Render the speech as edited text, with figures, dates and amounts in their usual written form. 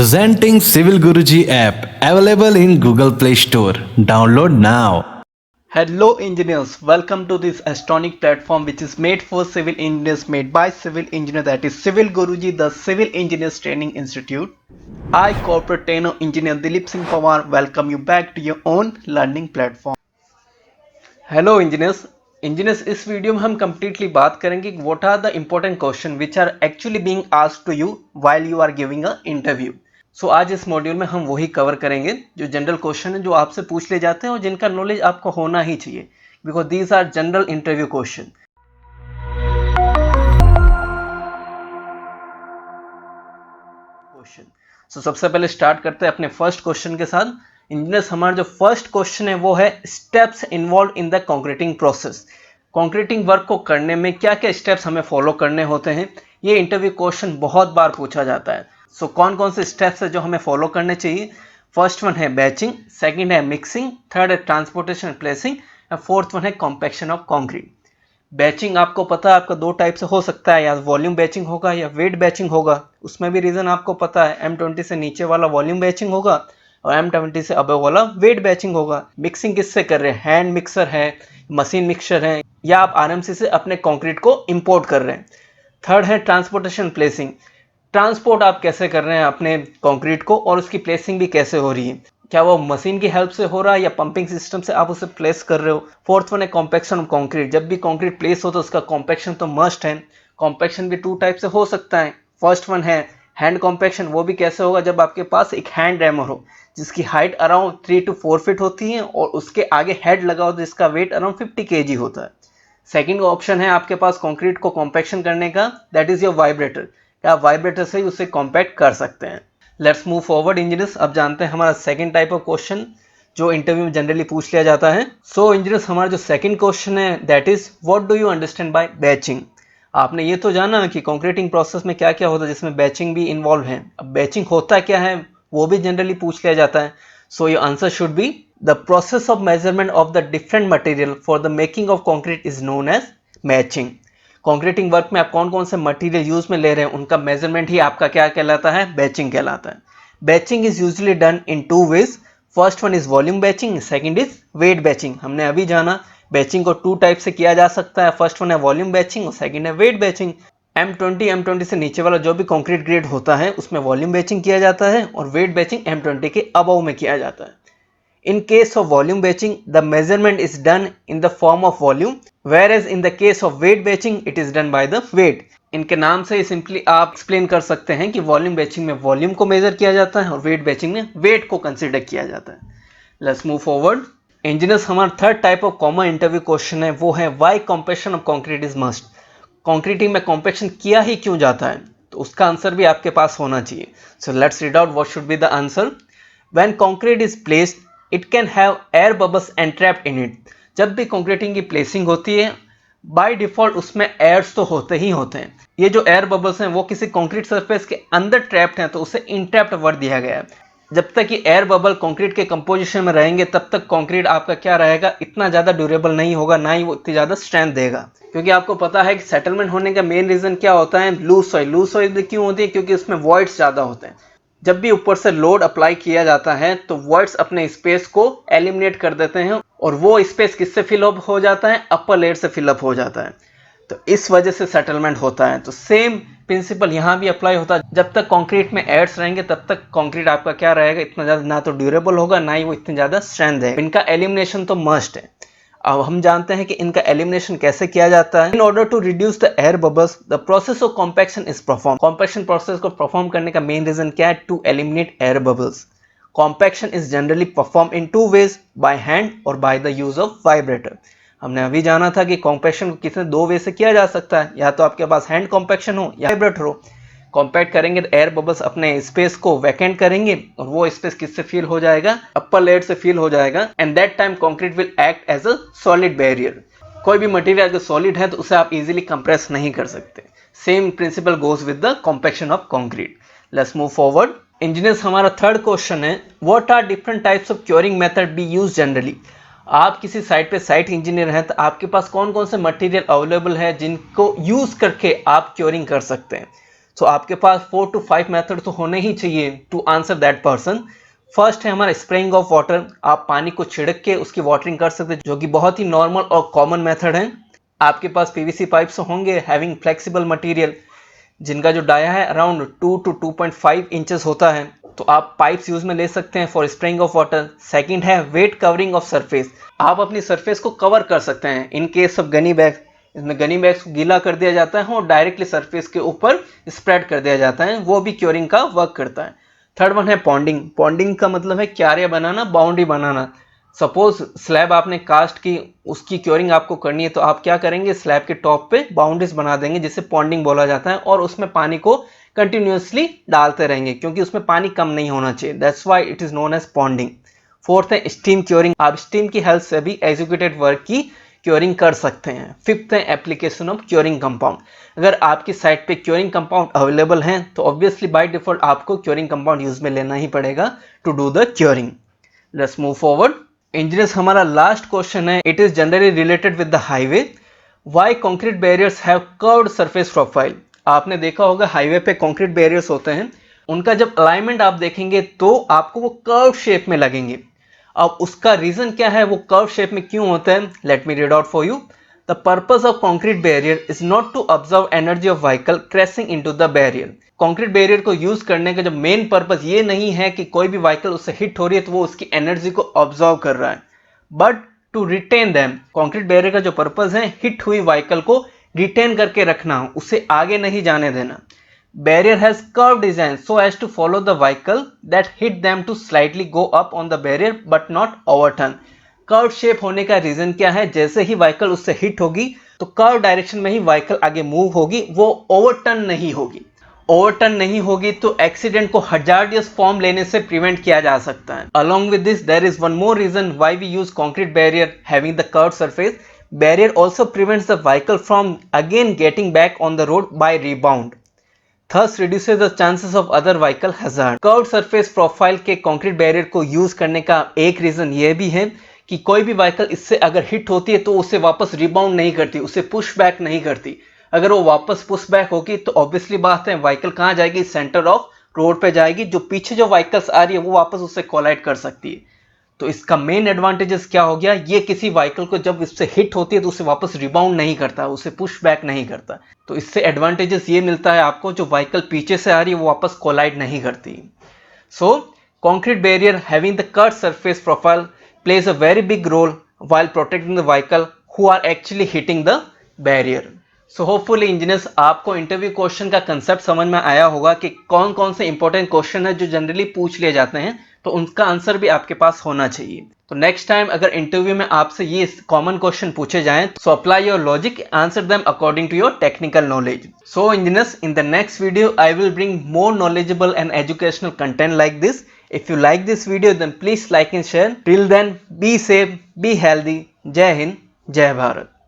Presenting Civil Guruji app available in Google Play Store. Download now. Hello engineers, welcome to this Astonic platform which is made for civil engineers, made by civil engineer, that is Civil Guruji, the Civil Engineers Training Institute. I, corporate trainer engineer Dilip Singh Pawar, welcome you back to your own learning platform. Hello engineers इस video में हम completely बात करेंगे what are the important question which are actually being asked to you while you are giving a interview. So आज इस module में हम वही कवर करेंगे जो जनरल क्वेश्चन है जो आपसे पूछ ले जाते हैं और जिनका नॉलेज आपको होना ही चाहिए, because these are general interview question. So सबसे पहले स्टार्ट करते हैं अपने फर्स्ट क्वेश्चन के साथ। इंजीनियर्स, हमारा जो फर्स्ट क्वेश्चन है वो है steps involve in the concreting process. Concreting work को करने में क्या क्या स्टेप्स हमें फॉलो करने होते हैं, ये इंटरव्यू क्वेश्चन बहुत बार पूछा जाता है। सो कौन कौन से स्टेप्स है जो हमें फॉलो करने चाहिए? फर्स्ट वन है बैचिंग, सेकंड है मिक्सिंग, थर्ड है ट्रांसपोर्टेशन एंड प्लेसिंग, और फोर्थ वन है कॉम्पैक्शन ऑफ कॉन्क्रीट। बैचिंग आपको पता है आपका दो टाइप से हो सकता है, या वॉल्यूम बैचिंग होगा या वेट बैचिंग होगा। उसमें भी रीजन आपको पता है, M20 से नीचे वाला वॉल्यूम बैचिंग होगा और M20 से अबव वाला वेट बैचिंग होगा। मिक्सिंग किससे कर रहे हैं? हैंड मिक्सर है, मशीन मिक्सर है, या आप RMC से अपने कंक्रीट को इंपोर्ट कर रहे हैं। थर्ड है ट्रांसपोर्टेशन प्लेसिंग। ट्रांसपोर्ट आप कैसे कर रहे हैं अपने कंक्रीट को और उसकी प्लेसिंग भी कैसे हो रही है, क्या वो मशीन की हेल्प से हो रहा है या पंपिंग सिस्टम से आप उसे प्लेस कर रहे हो। फोर्थ वन है कॉम्पैक्शन ऑफ कंक्रीट। जब भी कंक्रीट प्लेस हो तो उसका कॉम्पैक्शन तो मस्ट है। कॉम्पैक्शन भी टू टाइप से हो सकता है। फर्स्ट वन है हैंड कॉम्पैक्शन। वो भी कैसे होगा? जब आपके पास एक हैंड रैमर हो जिसकी हाइट अराउंड 3 to 4 फीट होती है और उसके आगे हेड लगा हो जिसका वेट अराउंड 50 kg होता है। सेकेंड ऑप्शन है आपके पास कंक्रीट को कॉम्पैक्शन करने का, दैट इज योर वाइब्रेटर। क्या आप वाइब्रेटर से ही उसे कॉम्पैक्ट कर सकते हैं। Let's move forward engineers. अब जानते हैं हमारा सेकंड टाइप ऑफ क्वेश्चन जो इंटरव्यू में जनरली पूछ लिया जाता है। सो इंजीनियर्स, हमारा जो सेकंड क्वेश्चन है that is what do you understand by batching. आपने ये तो जाना कि कंक्रीटिंग प्रोसेस में क्या क्या होता है जिसमें बैचिंग भी इन्वॉल्व है। अब बैचिंग होता क्या है वो भी जनरली पूछ लिया जाता है। So your answer should be the process of measurement of the different material for the making of concrete is known as matching. Concreting work में आप कौन कौन से मटेरियल यूज में ले रहे हैं उनका मेजरमेंट ही आपका क्या कहलाता है? बैचिंग कहलाता है। Batching is usually done in two ways. First one is volume batching, second is weight batching. हमने अभी जाना बैचिंग को टू टाइप से किया जा सकता है। फर्स्ट वन है वॉल्यूम बैचिंग और सेकंड है वेट बैचिंग। M20 से नीचे वाला जो भी कंक्रीट ग्रेड होता है उसमें वॉल्यूम बैचिंग किया जाता है और वेट बैचिंग M20 के अबव में किया जाता है। In case of volume batching, the measurement is done in the form of volume, whereas in the case of weight batching, it is done by the weight. इनके नाम से simply आप explain कर सकते हैं कि वॉल्यूम बैचिंग में volume को मेजर किया जाता है और वेट बैचिंग में वेट को कंसिडर किया जाता है। Let's move forward engineers. हमारा third type of common interview question है वो है why compaction of concrete is must. Concreting में कॉम्पैक्शन किया ही क्यों जाता है, तो उसका आंसर भी आपके पास होना चाहिए। So let's read out what should be the answer. When concrete is placed it can have air bubbles entrapped in it. जब भी कंक्रीटिंग की प्लेसिंग होती है बाय डिफॉल्ट उसमें एयर्स तो होते ही होते हैं। ये जो एयर बबल्स हैं वो किसी कंक्रीट सरफेस के अंदर ट्रैप्ड हैं तो उसे इंट्रैप्ड वर्ड दिया गया है। जब तक ये एयर बबल कंक्रीट के कंपोजिशन में रहेंगे तब तक कंक्रीट आपका क्या रहेगा, इतना ज़्यादा ड्यूरेबल नहीं होगा, ना ही वो इतनी ज़्यादा स्ट्रेंथ देगा। क्योंकि आपको पता है कि सेटलमेंट होने का मेन रीज़न क्या होता है? Loose soil. लूज सॉइल क्यों होती है? क्योंकि उसमें वॉइड्स ज़्यादा होते हैं। जब भी ऊपर से लोड अप्लाई किया जाता है तो वॉइड्स अपने स्पेस को एलिमिनेट कर देते हैं और वो स्पेस किससे फिलअप हो जाता है? अपर लेयर से फिलअप हो जाता है, तो इस वजह से सेटलमेंट होता है। तो सेम प्रिंसिपल यहाँ भी अप्लाई होता है। जब तक कंक्रीट में एयर्स रहेंगे तब तक कंक्रीट आपका क्या रहेगा, इतना ज़्यादा ना तो ड्यूरेबल होगा ना ही वो इतनी ज़्यादा स्ट्रेंथ है। इनका एलिमिनेशन तो मस्ट है। अब हम जानते हैं कि इनका एलिमिनेशन कैसे किया जाता है। In order to reduce the air bubbles the process of compaction is perform. Compaction process को परफॉर्म करने का मेन रीजन क्या है? To eliminate air bubbles. Compaction is generally perform in two ways, by hand और by the use of vibrator. हमने अभी जाना था कि कॉम्पैक्शन को कितने दो वे से किया जा सकता है, या तो आपके पास हैंड कॉम्पैक्शन हो या वाइब्रेटर हो। कॉम्पैक्ट करेंगे तो एयर बबल्स अपने स्पेस को वैकेंट करेंगे और वो स्पेस किससे फील हो जाएगा? अपर लेयर से फील हो जाएगा, and that time concrete will act as a solid barrier. कोई भी मटेरियल अगर सॉलिड है तो उसे आप इजीली कंप्रेस नहीं कर सकते। Same principle goes with the compaction of concrete. Let's move forward engineers. हमारा थर्ड क्वेश्चन है what are different types of curing method we use generally. आप किसी साइट पे साइट इंजीनियर हैं तो आपके पास कौन कौन से मटेरियल अवेलेबल है जिनको यूज करके आप क्योरिंग कर सकते हैं। सो आपके पास 4 to 5 मेथड तो होने ही चाहिए to answer that person. First है हमारा स्प्रेइंग ऑफ वाटर, आप पानी को छिड़क के उसकी वाटरिंग कर सकते हैं, जो कि बहुत ही नॉर्मल और कॉमन मेथड है। आपके पास पीवीसी पाइप्स होंगे हैविंग फ्लेक्सिबल मटेरियल, जिनका जो डाया है अराउंड 2 to 2.5 इंचेस होता है, तो आप पाइप्स यूज में ले सकते हैं for spraying of water. Second है वेट कवरिंग ऑफ सरफेस, आप अपनी सरफेस को कवर कर सकते हैं in case of gunny bag. इसमें गनी बैग्स को गीला कर दिया जाता है और डायरेक्टली सरफेस के ऊपर स्प्रेड कर दिया जाता है, वो भी क्योरिंग का वर्क करता है। थर्ड वन है पॉन्डिंग, पॉन्डिंग का मतलब है क्यारियां बनाना, बाउंड्री बनाना। सपोज स्लैब आपने कास्ट की, उसकी क्योरिंग आपको करनी है, तो आप क्या करेंगे, स्लैब के टॉप पे बाउंड्रीज बना देंगे जिसे पॉन्डिंग बोला जाता है, और उसमें पानी को कंटिन्यूअसली डालते रहेंगे क्योंकि उसमें पानी कम नहीं होना चाहिए, that's why it is known as ponding. Fourth है स्टीम क्योरिंग, आप स्टीम की हेल्प से भी एग्जीक्यूटेड वर्क की क्योरिंग कर सकते हैं। फिफ्थ है एप्लीकेशन ऑफ क्योरिंग कंपाउंड, अगर आपकी साइट पे क्योरिंग कंपाउंड अवेलेबल हैं तो ऑब्वियसली बाय डिफॉल्ट आपको क्योरिंग कंपाउंड यूज में लेना ही पड़ेगा to do the curing. Let's move forward. Engineers हमारा लास्ट क्वेश्चन है, it is generally related with the highway, why concrete barriers have curved surface profile. आपने देखा होगा हाईवे पे कंक्रीट बैरियर्स होते हैं, उनका जब अलाइनमेंट आप देखेंगे तो आपको वो कर्व शेप में लगेंगे। अब उसका रीजन क्या है, वो कर्व शेप में क्यों होता है, let me read out for you. The purpose of concrete barrier is not to observe energy of vehicle crashing into the barrier. Concrete barrier को यूज करने का जो मेन पर्पस ये नहीं है कि कोई भी व्हीकल उससे हिट हो रही है तो वो उसकी एनर्जी को ऑब्जर्व कर रहा है, but to retain them. Concrete barrier का जो पर्पस है हिट हुई व्हीकल को रिटेन करके रखना, उसे आगे नहीं जाने देना। Barrier has curved design so as to follow the vehicle that hit them to slightly go up on the barrier but not overturn। Curve shape होने का रीजन क्या है, जैसे ही व्हीकल उससे हिट होगी तो कर्व डायरेक्शन में ही व्हीकल आगे मूव होगी, वो ओवरटर्न नहीं होगी। ओवरटर्न नहीं होगी तो एक्सीडेंट को हजार्डियस फॉर्म लेने से प्रिवेंट किया जा सकता है। Along with this, there is one more reason why we use concrete barrier having the curved surface. Barrier also prevents the vehicle from again getting back on the road by rebound, thus reduces the chances of other vehicle hazard। Curved surface profile के concrete barrier को use करने का एक reason ये भी है कि कोई भी व्हीकल इससे अगर हिट होती है तो उसे वापस रिबाउंड नहीं करती, उसे पुश बैक नहीं करती। अगर वो वापस पुश बैक होगी तो ऑब्वियसली बात है व्हीकल कहाँ जाएगी, सेंटर ऑफ रोड पे जाएगी, जो पीछे जो व्हीकल्स आ रही है वो वापस उससे कोलाइड कर सकती है। तो इसका मेन एडवांटेजेस क्या हो गया, ये किसी व्हीकल को जब इससे हिट होती है तो उसे वापस रिबाउंड नहीं करता, उसे पुश बैक नहीं करता। तो इससे एडवांटेजेस ये मिलता है आपको, जो व्हीकल पीछे से आ रही है वो वापस कोलाइड नहीं करती। So concrete barrier having the cut surface profile plays a very big role while protecting the vehicle who are actually hitting the barrier. So hopefully engineers आपको इंटरव्यू क्वेश्चन का कंसेप्ट समझ में आया होगा कि कौन कौन से इंपॉर्टेंट क्वेश्चन है जो जनरली पूछ लिए जाते हैं, तो उनका आंसर भी आपके पास होना चाहिए। तो नेक्स्ट टाइम अगर इंटरव्यू में आपसे ये कॉमन क्वेश्चन पूछे जाएं, so apply your logic, answer them according to your technical knowledge. So engineers, in the next video I will bring more knowledgeable and educational content like this. If you like this video, then please like and share. Till then, be safe, be healthy. जय हिंद, जय भारत।